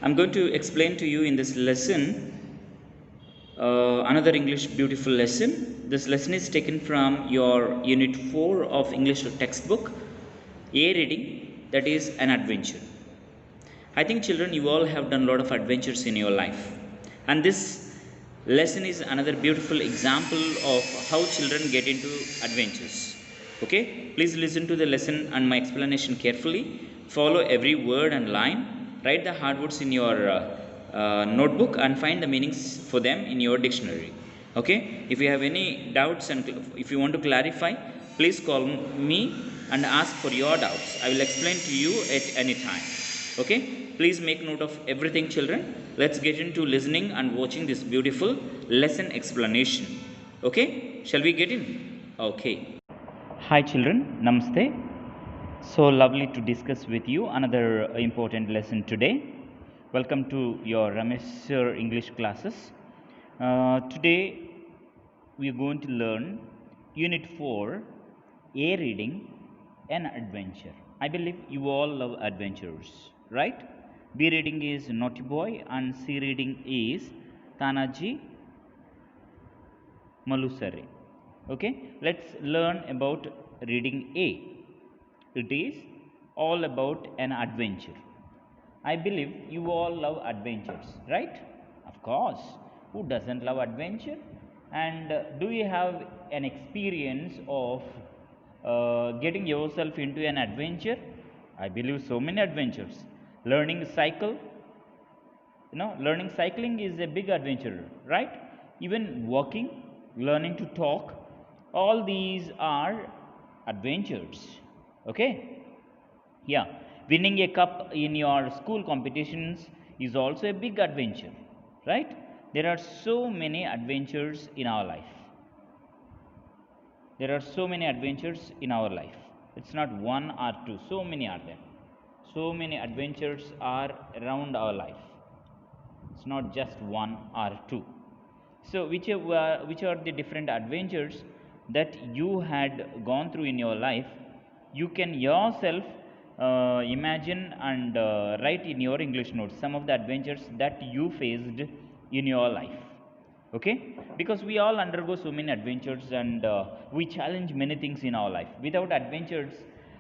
I'm going to explain to you in this lesson another English beautiful lesson. This lesson is taken from your Unit 4 of English textbook, A Reading, that is an adventure. I think, children, you all have done a lot of adventures in your life, and this lesson is another beautiful example of how children get into adventures. Okay, please listen to the lesson and my explanation carefully. Follow every word and line. Write the hard words in your notebook and find the meanings for them in your dictionary. Okay, if you have any doubts and if you want to clarify, please call me and ask for your doubts. I will explain to you at any time. Okay, please make note of everything, children. Let's get into listening and watching this beautiful lesson explanation. Okay, shall we get in? Okay. Hi, children, namaste. So lovely to discuss with you another important lesson today. Welcome to your Ramesh Sir English classes. Today we are going to learn Unit 4, A Reading, an adventure. I believe you all love adventures, right? B reading is Naughty Boy and C reading is Tanaji Malusare. Okay, let's learn about reading A. It is all about an adventure. I believe you all love adventures, right? Of course. Who doesn't love adventure? And do you have an experience of getting yourself into an adventure? I believe so many adventures. Learning cycle, learning cycling is a big adventure, right? Even walking, learning to talk, all these are adventures. Okay? Yeah, winning a cup in your school competitions is also a big adventure, right? There are so many adventures in our life. There are so many adventures in our life. It's not one or two, so many are there. So many adventures are around our life. It's not just one or two. So, which are the different adventures that you had gone through in your life? You can yourself imagine and write in your English notes some of the adventures that you faced in your life. Okay, because we all undergo so many adventures and we challenge many things in our life. Without adventures,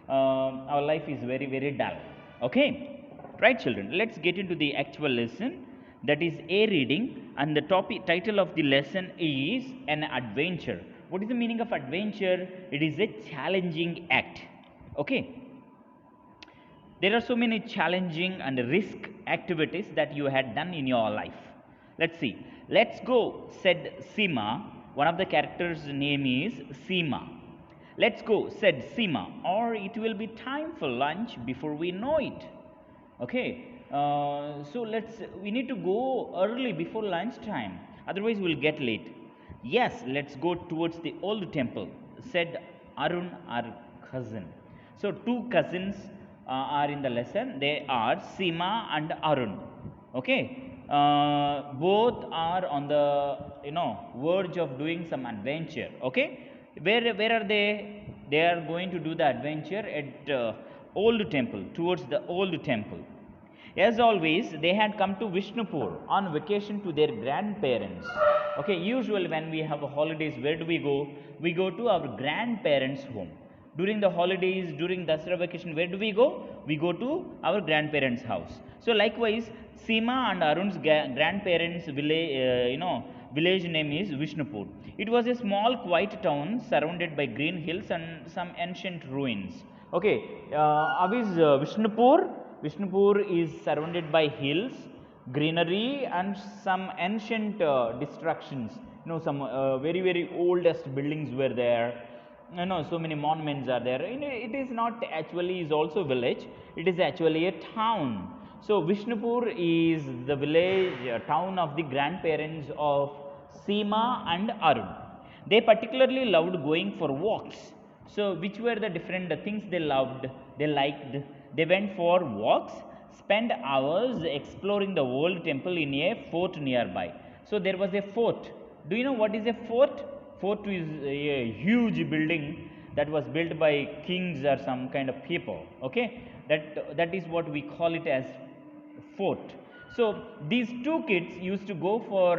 our life is very, very dull. Okay, right, children? Let's get into the actual lesson. That is A reading, and the title of the lesson is an adventure. What is the meaning of adventure? It is a challenging act. Okay, there are so many challenging and risk activities that you had done in your life. Let's see. Let's go, said Seema. One of the characters' name is Seema. Let's go, said Seema, or it will be time for lunch before we know it. Okay, so we need to go early before lunchtime, otherwise we'll get late. Yes, let's go towards the old temple, said Arun, our cousin. So two cousins are in the lesson. They are Seema and Arun. Okay, both are on the verge of doing some adventure. Okay, where are they? They are going to do the adventure at old temple, towards the old temple. As always, they had come to Vishnupur on vacation to their grandparents. Okay, usually when we have holidays, where do we go? We go to our grandparents' home. During the holidays, during Dasara vacation, where do we go? We go to our grandparents' house. So likewise, Seema and Arun's grandparents' village name is Vishnupur. It was a small, quiet town surrounded by green hills and some ancient ruins. Okay, Avi's Vishnupur. Vishnupur is surrounded by hills, greenery, and some ancient destructions. Some very, very oldest buildings were there. So many monuments are there. It is not actually is also village. It is actually a town. So Vishnupur is the village town of the grandparents of Seema and Arun. They particularly loved going for walks. So which were the different things they loved, they liked? They went for walks, spent hours exploring the old temple in a fort nearby. So there was a fort. Do you know what is a fort? Fort is a huge building that was built by kings or some kind of people. Okay, that is what we call it as fort. So these two kids used to go for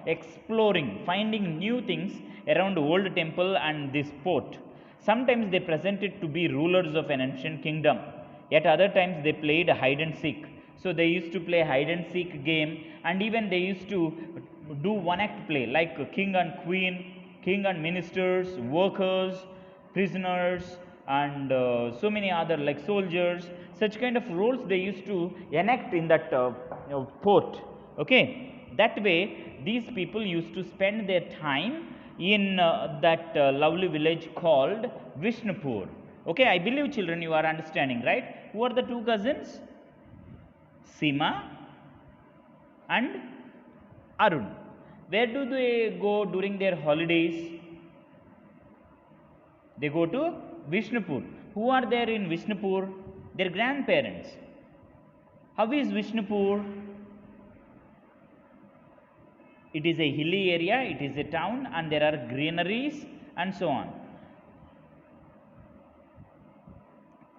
exploring, finding new things around old temple and this port. Sometimes they presented to be rulers of an ancient kingdom. At other times they played hide and seek. So they used to play hide and seek game, and even they used to do one act play like king and queen, king and ministers, workers, prisoners, and so many other like soldiers. Such kind of roles they used to enact in that port. Okay, that way these people used to spend their time in that lovely village called Vishnupur. Okay, I believe children you are understanding, right? Who are the two cousins? Seema and Arun. Where do they go during their holidays? They go to Vishnupur. Who are there in Vishnupur? Their grandparents. How is Vishnupur? It is a hilly area, it is a town, and there are greeneries and so on.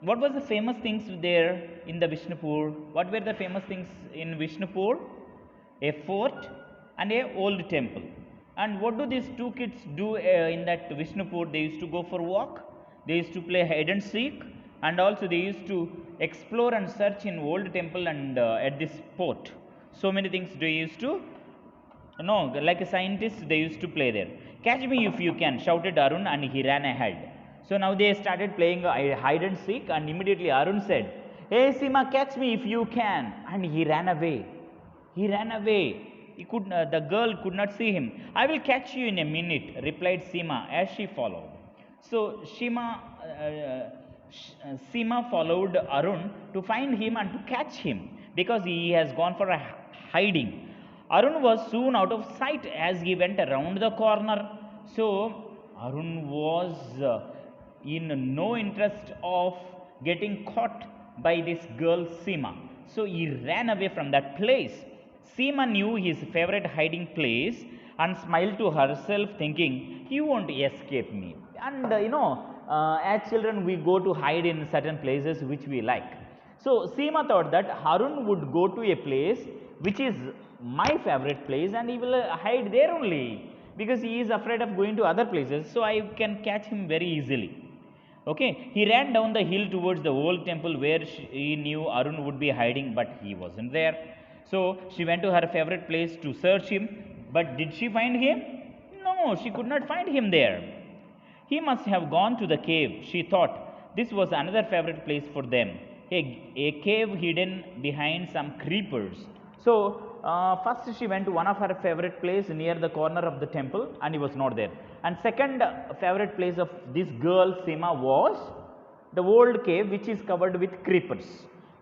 What was the famous things there in the Vishnupur? What were the famous things in Vishnupur? A fort and a old temple. And what do these two kids do in that Vishnupur? They used to go for walk, they used to play hide and seek, and also they used to explore and search in old temple and at this port. So many things they used to, like a scientist they used to play there. Catch me if you can, shouted Arun, and he ran ahead. So now they started playing hide and seek, and immediately Arun said, "Hey Seema, catch me if you can," and he ran away. He ran away. The girl could not see him. "I will catch you in a minute," replied Seema as she followed. So Seema followed Arun to find him and to catch him because he has gone for a hiding. Arun was soon out of sight as he went around the corner. So Arun was in no interest of getting caught by this girl Seema. So he ran away from that place. Seema knew his favorite hiding place and smiled to herself, thinking, "He won't escape me." And as children, we go to hide in certain places which we like. So Seema thought that Arun would go to a place which is my favorite place, and he will hide there only because he is afraid of going to other places. So I can catch him very easily. Okay, he ran down the hill towards the old temple where he knew Arun would be hiding, but he wasn't there. So she went to her favorite place to search him, but did she find him? No, she could not find him there. He must have gone to the cave, she thought. This was another favorite place for them, a cave hidden behind some creepers. So first she went to one of her favorite place near the corner of the temple, and he was not there. And second favorite place of this girl Seema was the old cave which is covered with creepers.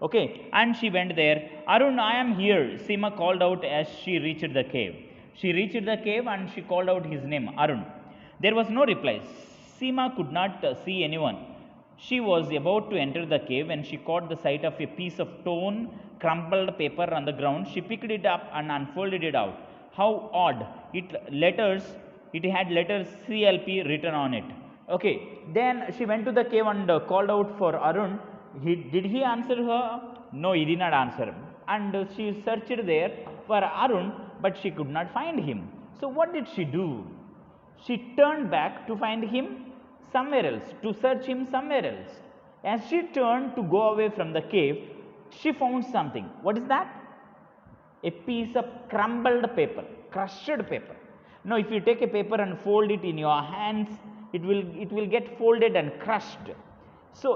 Okay, and she went there. "Arun, I am here," Seema called out as she reached the cave. She reached the cave and she called out his name, Arun. There was no reply. Seema could not see anyone. She was about to enter the cave when she caught the sight of a piece of torn, crumpled paper on the ground. She picked it up and unfolded it out. How odd! It had letters CLP written on it. Okay, then she went to the cave and called out for Arun. Did he answer her? No, he did not answer. And she searched there for Arun, but she could not find him. So what did she do? She turned back to find him somewhere else, to search him somewhere else. As she turned to go away from the cave, she found something. What is that? A piece of crumbled paper, crushed paper. Now, if you take a paper and fold it in your hands, it will get folded and crushed. So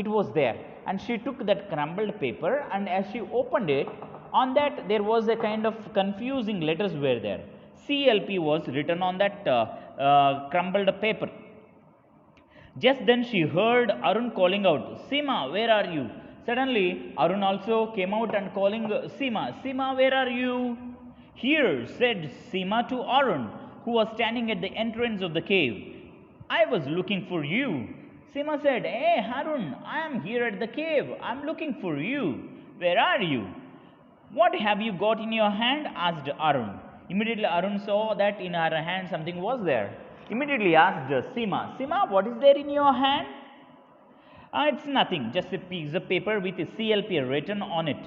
it was there, and she took that crumbled paper, and as she opened it, on that there was a kind of confusing letters were there. CLP was written on that crumbled paper. Just then she heard Arun calling out, "Seema, where are you?" Suddenly Arun also came out and calling Seema, "Seema, where are you?" "Here," said Seema to Arun, who was standing at the entrance of the cave. "I was looking for you." Seema said, "Hey Arun, I am here at the cave. I am looking for you. Where are you?" "What have you got in your hand?" asked Arun. Immediately Arun saw that in her hand something was there. Immediately asked Seema, "Seema, what is there in your hand?" "It's nothing, just a piece of paper with a CLP written on it."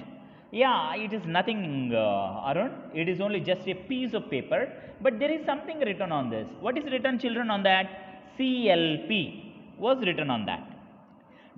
Yeah, it is nothing, Arun. It is only just a piece of paper, but there is something written on this. What is written, children, on that? CLP was written on that.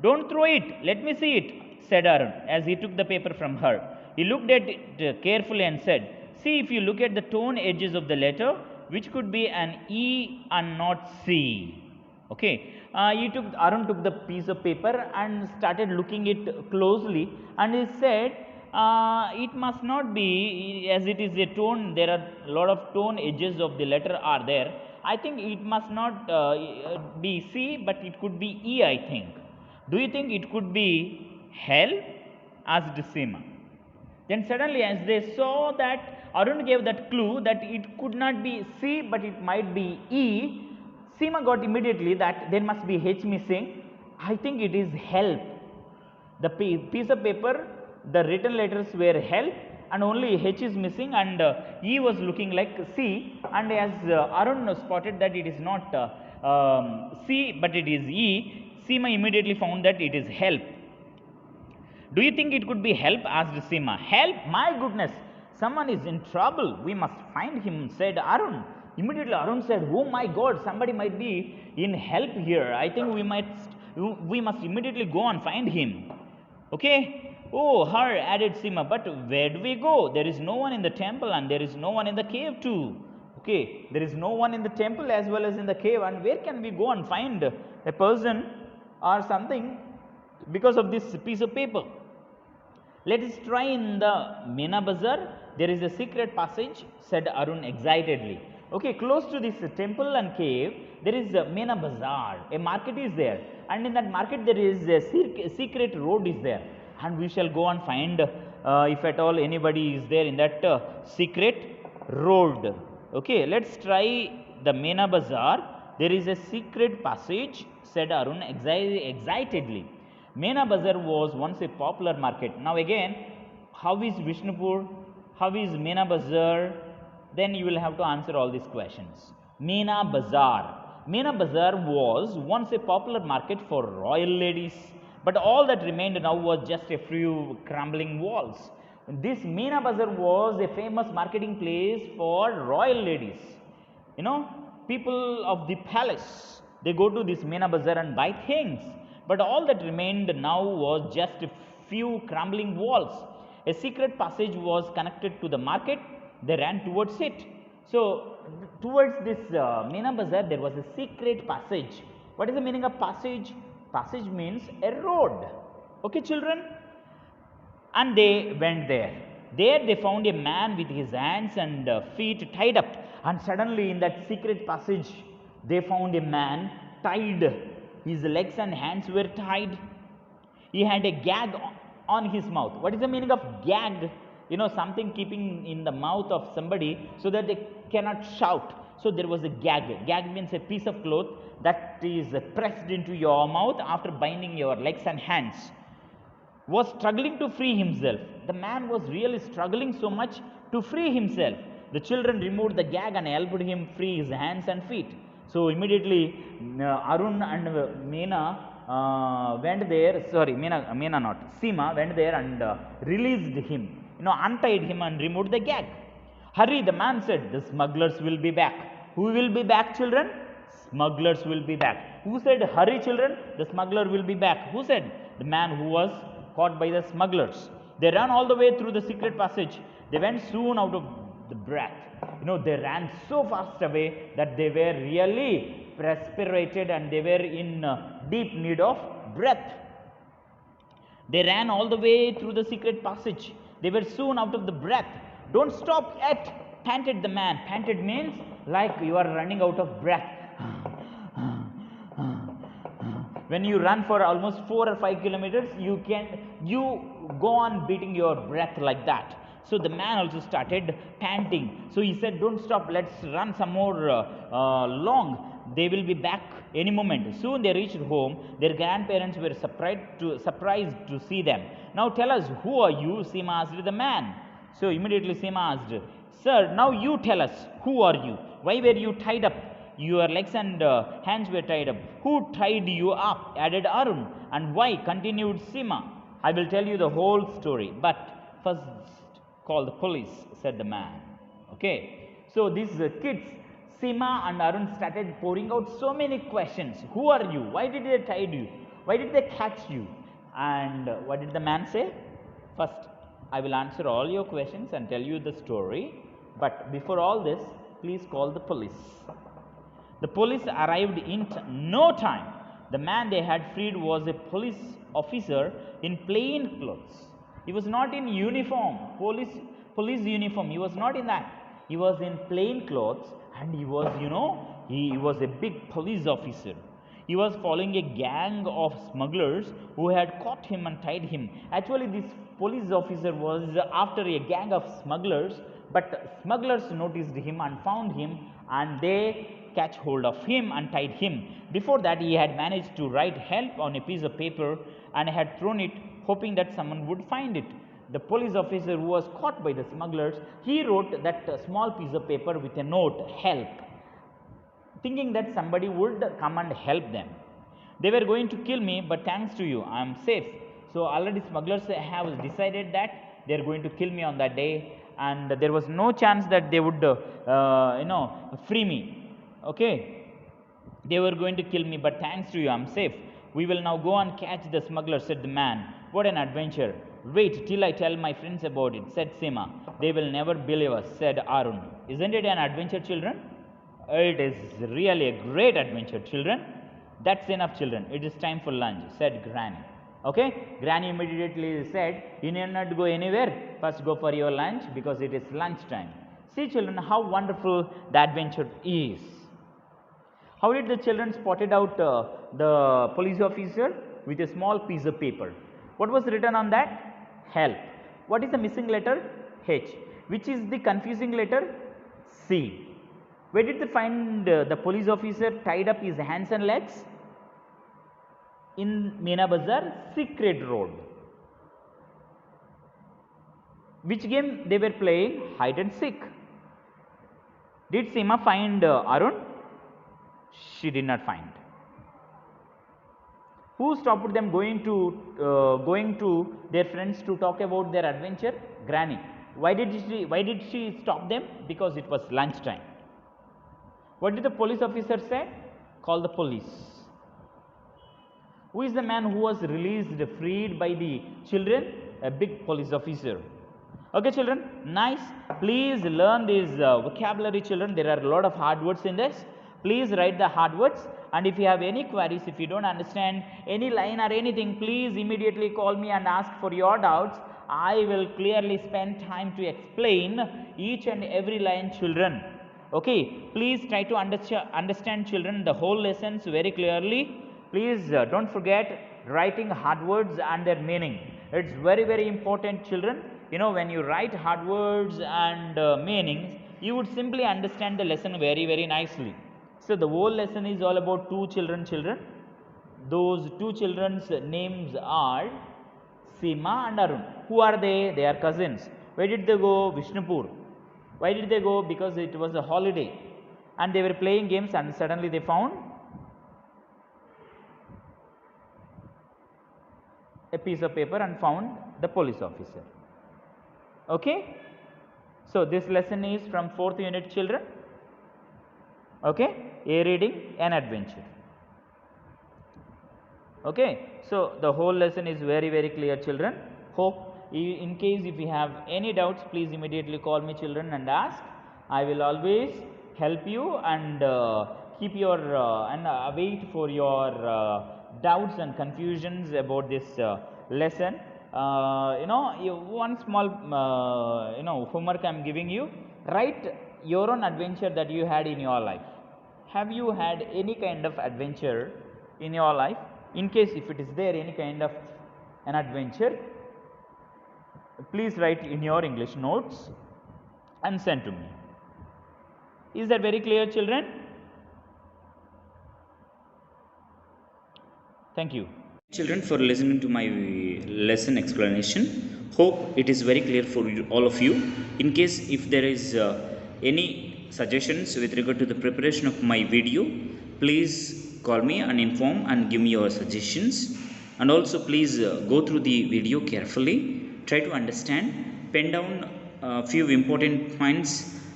Don't throw it, let me see it, said Arun as he took the paper from her. He looked at it carefully and said, see if you look at the tone edges of the letter, which could be an E and not C. Okay, Arun took the piece of paper and started looking it closely, and he said, it must not be, as it is a tone, there are a lot of tone edges of the letter are there. I think it must not be C, but it could be E, I think. Do you think it could be hell? Asked Seema. Then suddenly, as they saw that Arun gave that clue that it could not be C but it might be E, Seema got immediately that there must be H missing. I think it is help. The piece of paper, the written letters were help and only H is missing, and E was looking like C, and as Arun spotted that it is not C but it is E, Seema immediately found that it is help. Do you think it could be help? Asked Seema. Help? My goodness, someone is in trouble. We must find him, said Arun. Immediately Arun said, oh my God, somebody might be in help here. I think we must immediately go and find him. Okay? Oh, her, added Seema, but where do we go? There is no one in the temple and there is no one in the cave too. Okay, there is no one in the temple as well as in the cave, and where can we go and find a person or something because of this piece of paper? Let us try in the Meena Bazaar. There is a secret passage, said Arun excitedly. Okay, close to this temple and cave, there is a Meena Bazaar. A market is there, and in that market there is a secret road is there, and we shall go and find if at all anybody is there in that secret road. Okay, let's try the Meena Bazaar. There is a secret passage, said Arun excitedly. Meena Bazaar was once a popular market. Now again, how is Vishnupur? How is Meena Bazaar? Then you will have to answer all these questions. Meena Bazaar. Meena Bazaar was once a popular market for royal ladies, but all that remained now was just a few crumbling walls. This Meena Bazaar was a famous marketing place for royal ladies. You know, people of the palace, they go to this Meena Bazaar and buy things. But all that remained now was just a few crumbling walls. A secret passage was connected to the market. They ran towards it. So, towards this Meena Bazaar, there was a secret passage. What is the meaning of passage? Passage means a road. Okay, children? And they went there. There they found a man with his hands and feet tied up. And suddenly, in that secret passage, they found a man tied. His legs and hands were tied. He had a gag on his mouth. What is the meaning of gag? You know, something keeping in the mouth of somebody so that they cannot shout. So there was a gag. Gag means a piece of cloth that is pressed into your mouth after binding your legs and hands. Was struggling to free himself. The man was really struggling so much to free himself. The children removed the gag and helped him free his hands and feet. So immediately Arun and Meena went there, sorry, Meena not, Seema went there and released him, untied him and removed the gag. Hurry, the man said, the smugglers will be back. Who will be back, children? Smugglers will be back. Who said, hurry, children? The smuggler will be back. Who said? The man who was caught by the smugglers. They ran all the way through the secret passage. They went soon out of the breath. They ran so fast away that they were really perspirated and they were in deep need of breath. They ran all the way through the secret passage. They were soon out of the breath. Don't stop yet, panted the man. Panted means like you are running out of breath. When you run for almost 4 or 5 kilometers, you go on beating your breath like that. So the man also started panting. So he said, don't stop, let's run some more long. They will be back any moment. Soon they reached home. Their grandparents were surprised to see them. Now tell us, who are you? Seema asked the man. So immediately Seema asked, sir, now you tell us, who are you? Why were you tied up? Your legs and hands were tied up. Who tied you up? Added Arun. And why? Continued Seema. I will tell you the whole story. But First, call the police, said the man. Okay. So these kids, Seema and Arun, started pouring out so many questions. Who are you? Why did they tie you? Why did they catch you? And what did the man say? First, I will answer all your questions and tell you the story. But before all this, please call the police. The police arrived in no time. The man they had freed was a police officer in plain clothes. He was not in uniform, police uniform. He was not in that. He was in plain clothes, and he was, he was a big police officer. He was following a gang of smugglers who had caught him and tied him. Actually, this police officer was after a gang of smugglers, but smugglers noticed him and found him, and they catch hold of him and tied him. Before that, he had managed to write help on a piece of paper and had thrown it, hoping that someone would find it. The police officer who was caught by the smugglers, he wrote that small piece of paper with a note, help, thinking that somebody would come and help them. They were going to kill me, but thanks to you, I am safe. So already smugglers have decided that they are going to kill me on that day, and there was no chance that they would, free me. Okay, they were going to kill me, but thanks to you, I am safe. We will now go and catch the smuggler, said the man. What an adventure. Wait till I tell my friends about it, said Seema. They will never believe us, said Arun. Isn't it an adventure, children? It is really a great adventure, children. That's enough, children. It is time for lunch, said Granny. Okay, Granny immediately said, you need not go anywhere. First go for your lunch, because it is lunch time. See, children, how wonderful the adventure is. How did the children spotted out the police officer? With a small piece of paper. What was written on that? Help. What is the missing letter? H. Which is the confusing letter? C. Where did they find the police officer tied up his hands and legs? In Meena Bazar, Secret Road. Which game they were playing? Hide and seek. Did Seema find Arun? She did not find. Who stopped them going to their friends to talk about their adventure? Granny. Why did she stop them? Because it was lunch time. What did the police officer say? Call the police. Who is the man who was released, freed by the children? A big police officer. Okay, children, nice. Please learn this vocabulary, children. There are a lot of hard words in this. Please write the hard words, and if you have any queries, if you don't understand any line or anything, please immediately call me and ask for your doubts. I will clearly spend time to explain each and every line, children. Okay, please try to understand, children, the whole lessons very clearly. Please don't forget writing hard words and their meaning. It's very, very important, children. When you write hard words and meanings, you would simply understand the lesson very, very nicely. So the whole lesson is all about two children. Those two children's names are Seema and Arun. Who are they? They are cousins. Where did they go? Vishnupur. Why did they go? Because it was a holiday and they were playing games, and suddenly they found a piece of paper and found the police officer. Okay. So this lesson is from 4th unit, children. Okay. A reading, an adventure. Okay. So the whole lesson is very, very clear, children. Hope in case if you have any doubts, please immediately call me, children, and ask. I will always help you and keep your and wait for your doubts and confusions about this lesson. One small homework I am giving you. Write your own adventure that you had in your life. Have you had any kind of adventure in your life? In case if it is there any kind of an adventure, please write in your English notes and send to me. Is that very clear, children? Thank you. Children, for listening to my lesson explanation. Hope it is very clear for all of you. In case if there is any suggestions with regard to the preparation of my video, please call me and inform and give me your suggestions. And also please go through the video carefully. Try to understand pen down a few important points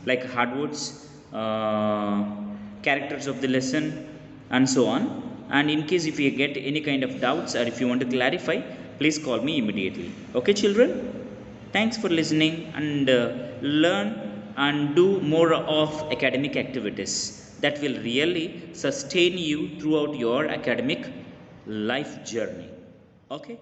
like hard words, characters of the lesson, and so on. And in case if you get any kind of doubts or if you want to clarify, please call me immediately. Okay, children? Thanks for listening, and learn and do more of academic activities that will really sustain you throughout your academic life journey. Okay?